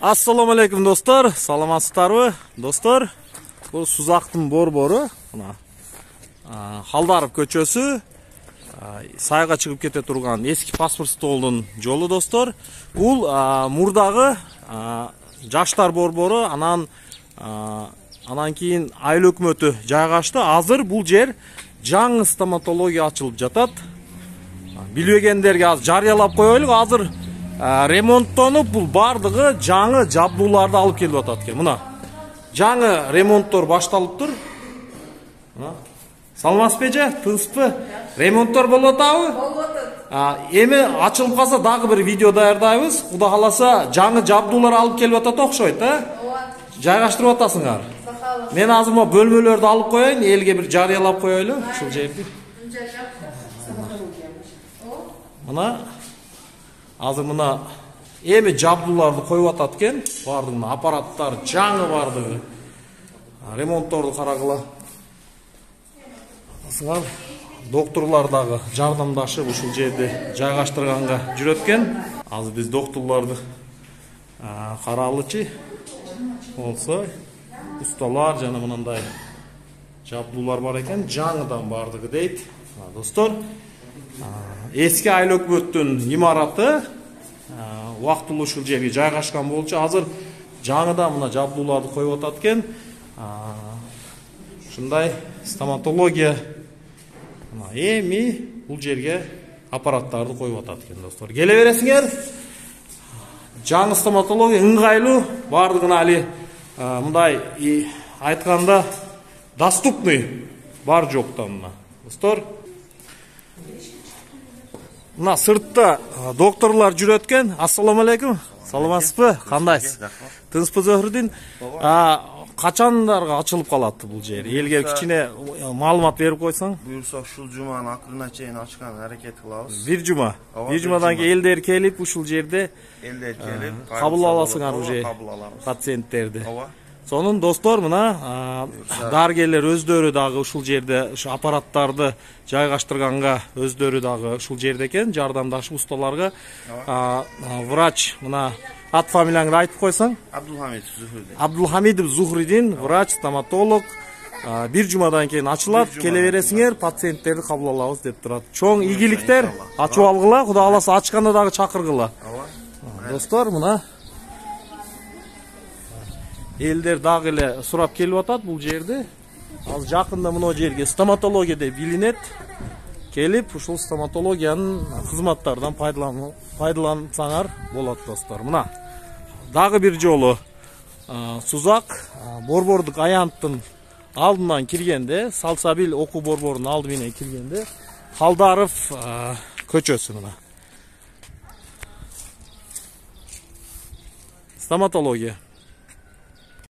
Assalamu alaikum dostlar. Саламатсыздарбы dostlar? Bu Suzактын борбору. Мына Халдаров көчөсү. Сайга чыгып кете турган эски паспорт столдун жолу достор. Бул мурдагы жаштар борбору, анан кийин айыл өкмөтү жайгашты. Азыр бул жер жаңы стоматология ачылып жатат. Билбегендерге аз жарыялап коелу. Азыр ремонттонуп бул бардыгы жаңы жабдууларды алып келип атат экен. Мына жаңы ремонттор башталыптыр. Саламатсызбы эже? Тынчпы? Ремонттор болуп атабы? Болуп атат. Эми ачылып калса дагы бир видео даярдайбыз. Куда кааласа жаңы жабдуулар алып келип атат окшойт, Жайгаштырып атасыңар. Мен азыр мо бөлмөлөрдү алып коеюн, элге бир жарыялап коелу, ушул жерди. Мына азыр мына эми жабдууларды коюп атат экен. Бардыгына аппараттар жаңы бардыгы. Ремонтторду карагыла. Асыңар докторлор дагы жардамдашып ушул жерди жайгаштырганга жүрөт экен. Азыр биз докторлорду каралычы. Болсо усталар жана мындай жабдуулар бар экен. Жаңыдан бардыгы дейт. Достор, эски айыл өкмөттүн имараты убактылуу ушул жерге жайгашкан болчу. Азыр жаңыдан мына жабдууларды коюп атат экен. Ушундай стоматология эми бул жерге аппараттарды коюп атат экен, достор. Келе бересиңер. Жаңы стоматология ыңгайлуу, бардыгына али мындай айтканда доступный бар жоктан мына. Достор, мына сыртта докторлар жүрөт экен. Ассаламу алейкум. Саламатсызбы? Кандайсыз? Тынчпы Зөхрүдин? Качандарга ачылып калат бул жер? Элге кичине маалымат берип койсоң. Буюрса ушул жуманын акырына чейин ачкан аракет кылабыз. Бир жума. Бир жумадан кийин элдер келип ушул жерде кабыл аласыңар уже пациенттерди. Сонун достор, мына дарыгерлер өздөрү дагы ушул жерде ушу аппараттарды жайгаштырганга өздөрү дагы ушул жерде экен, жардамдашып усталарга. Врач, мына ат фамилияңды айтып койсоң? Абдулхамидов Зухридин, врач, стоматолог. Бир жумадан кийин ачылат, келе бересиңер, пациенттерди кабыл алабыз деп турат. Чоң ийгиликтер, ачып алгыла, Кудай кааласа ачканда дагы чакыргыла. Достор, мына элдер дагы эле сурап келип атат бул жерди. Ал жакында мына жерге стоматология деп билинет. Келип ушул стоматологиянын кызматтарынан пайдалансаңар болот, достор. Мына дагы бир жолу Сузак борбордук аянттын алдынан киргенде, Салсабил окуу борборунун алды менен киргенде, Халдаров көчөсү мына. Стоматология